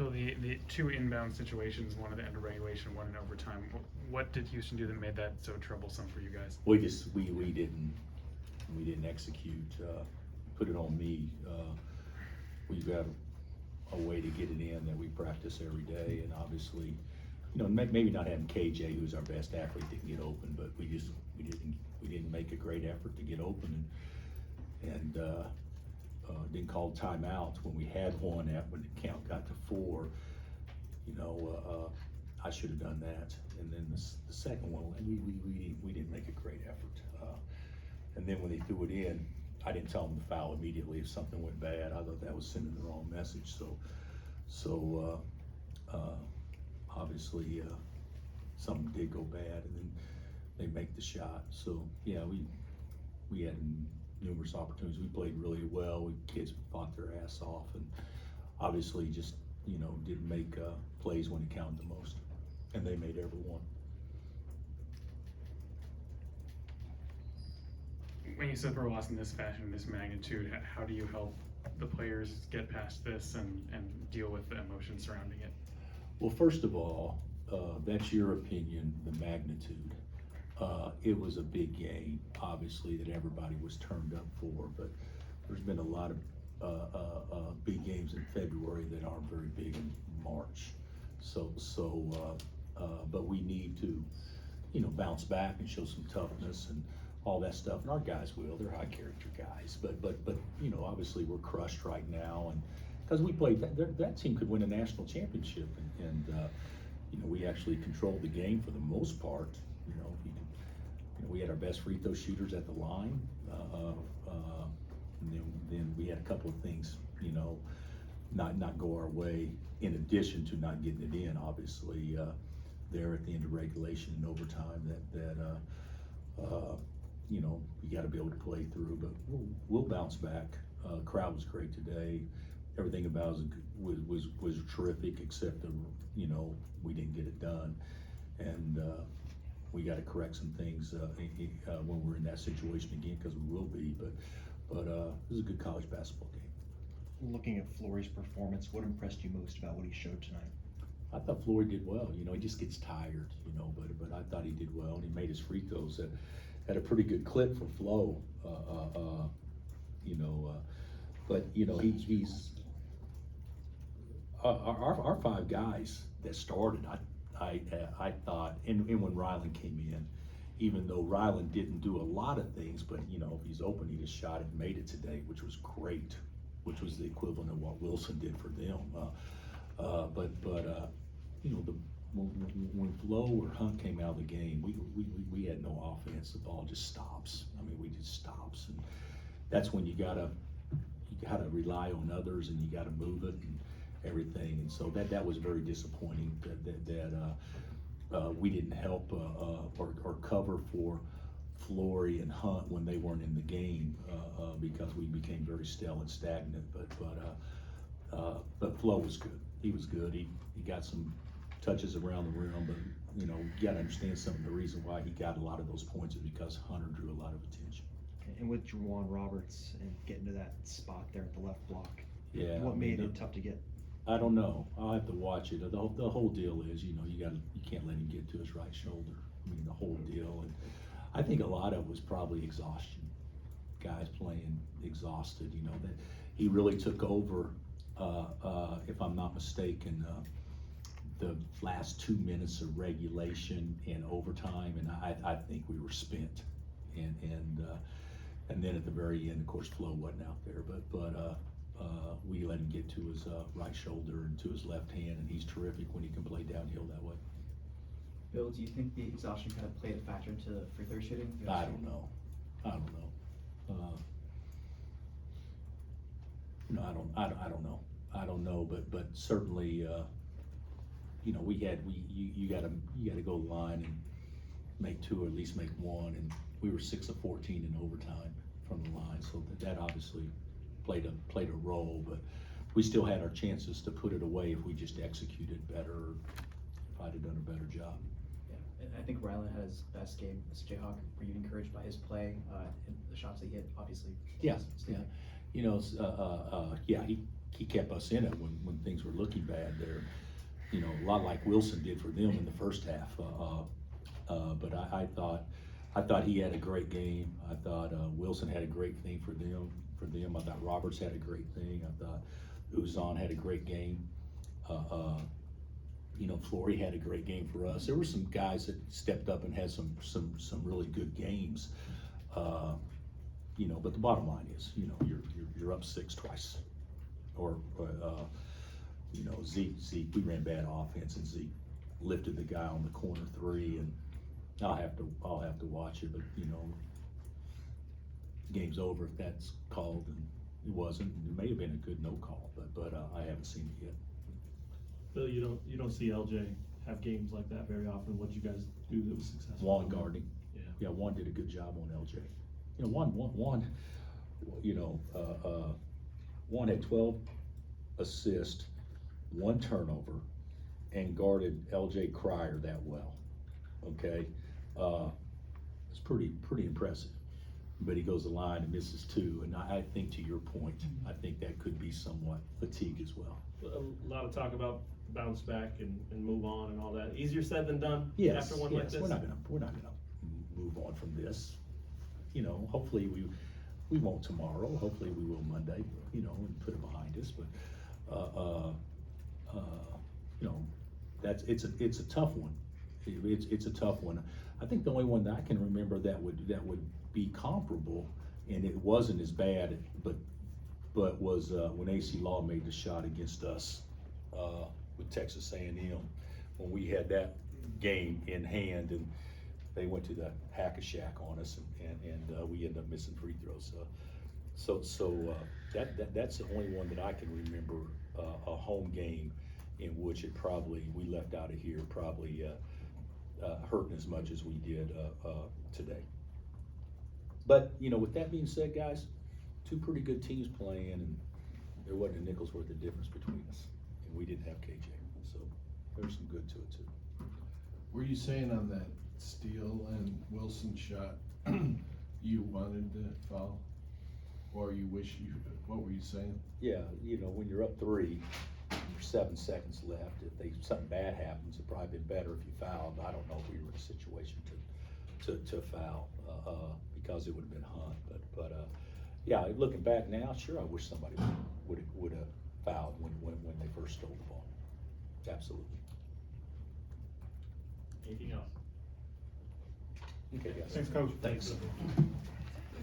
Bill, the two inbound situations, one at the end of regulation, one in overtime. What did Houston do that made that so troublesome for you guys? We didn't execute. Put it on me. We've got a way to get it in that we practice every day, and obviously, maybe not having KJ, who's our best athlete, didn't get open, but we didn't make a great effort to get open, and didn't call timeouts when we had one. When the count got to 4, I should have done that. And then the second one, we didn't make a great effort. And then when they threw it in, I didn't tell them to foul immediately if something went bad. I thought that was sending the wrong message. So obviously something did go bad, and then they make the shot. So yeah, we had numerous opportunities. We played really well. Kids fought their ass off, and obviously just didn't make plays when it counted the most, and they made every one. When you suffer a loss in this fashion, this magnitude, how do you help the players get past this and deal with the emotion surrounding it? Well, first of all, that's your opinion, the magnitude. It was a big game, obviously, that everybody was turned up for, but there's been a lot of big games in February that aren't very big in March. But we need to, bounce back and show some toughness and all that stuff, and our guys will. They're high character guys, but obviously we're crushed right now, and because we played that team could win a national championship, and we actually controlled the game for the most part. We had our best free throw shooters at the line, and then we had a couple of things, not go our way. In addition to not getting it in, obviously, there at the end of regulation and overtime, you got to be able to play through. But we'll bounce back. Crowd was great today. Everything about it was terrific, except we didn't get it done, and we got to correct some things when we're in that situation again, because we will be. But it was a good college basketball game. Looking at Flory's performance, what impressed you most about what he showed tonight? I thought Flory did well. He just gets tired, but I thought he did well, and he made his free throws at a pretty good clip for Flo. But he's our 5 guys that started. I thought, and when Rylan came in, even though Rylan didn't do a lot of things, but if he's open, he just shot it and made it today, which was great, which was the equivalent of what Wilson did for them. When Flo or Hunt came out of the game, we had no offense. The ball just stops. We just stops, and that's when you gotta rely on others, and you gotta move it and everything. And so that was very disappointing that we didn't help or cover for Flory and Hunt when they weren't in the game, because we became very stale and stagnant. But Flo was good. He was good. He got some touches around the rim, but you got to understand some of the reason why he got a lot of those points is because Hunter drew a lot of attention. And with Juwan Roberts and getting to that spot there at the left block, Yeah, what made it tough to get? I don't know. I'll have to watch it. The whole deal is, you can't let him get to his right shoulder. The whole deal, and I think a lot of it was probably exhaustion. Guys playing exhausted. That he really took over. If I'm not mistaken, the last 2 minutes of regulation and overtime, and I think we were spent. And then at the very end, of course, Flo wasn't out there, but we let him get to his right shoulder and to his left hand, and he's terrific when he can play downhill that way. Bill, do you think the exhaustion kind of played a factor into the free throw shooting? I don't know. I don't know, but certainly, you gotta go to the line and make 2 or at least make 1, and we were 6 of 14 in overtime from the line, so that obviously played a role, but we still had our chances to put it away if we just executed better, if I'd have done a better job. Yeah, and I think Rylan had his best game as a Jayhawk. Were you encouraged by his play and the shots that he hit? Obviously. Yeah. he kept us in it when things were looking bad there. You know, a lot like Wilson did for them in the first half. But I thought he had a great game. I thought Wilson had a great thing for them. I thought Roberts had a great thing. I thought Uzan had a great game. You know, Flory had a great game for us. There were some guys that stepped up and had some really good games. You know, but the bottom line is, you know, you're up 6 twice, or you know, Zeke, we ran bad offense, and Zeke lifted the guy on the corner 3, and I'll have to watch it, but you know, game's over if that's called, and it wasn't. It may have been a good no call, but I haven't seen it yet. Bill, you don't see LJ have games like that very often. What did you guys do that was successful? Juan guarding. Yeah. Juan did a good job on LJ. You know, Juan, you know, Juan had 12 assists, 1 turnover, and guarded LJ Cryer that well. Okay, it's pretty impressive. But he goes the line and misses 2, and I think, to your point, I think that could be somewhat fatigue as well. A lot of talk about bounce back and move on and all that. Easier said than done. Yes, After one like yes, this. we're not gonna move on from this. You know, hopefully we won't tomorrow. Hopefully we will Monday. You know, and put it behind us. But you know, it's a tough one. It's a tough one. I think the only one that I can remember that would be comparable, and it wasn't as bad, but was when AC Law made the shot against us with Texas A&M, when we had that game in hand, and they went to the hack-a-shack on us, and we ended up missing free throws. So that's the only one that I can remember, a home game in which we left out of here probably hurting as much as we did today. But, you know, with that being said, guys, 2 pretty good teams playing, and there wasn't a nickel's worth of difference between us, and we didn't have KJ, so there's some good to it too. Were you saying on that Steele and Wilson shot, you wanted to foul, or you wish you? What were you saying? Yeah, you know, when you're up 3, there's 7 seconds left. If something bad happens, it'd probably been better if you fouled. I don't know if we were in a situation to foul because it would have been Hunt. But yeah, looking back now, sure, I wish somebody would have fouled when they first stole the ball. Absolutely. Anything else? Okay, guys. Thanks, Coach. Thanks.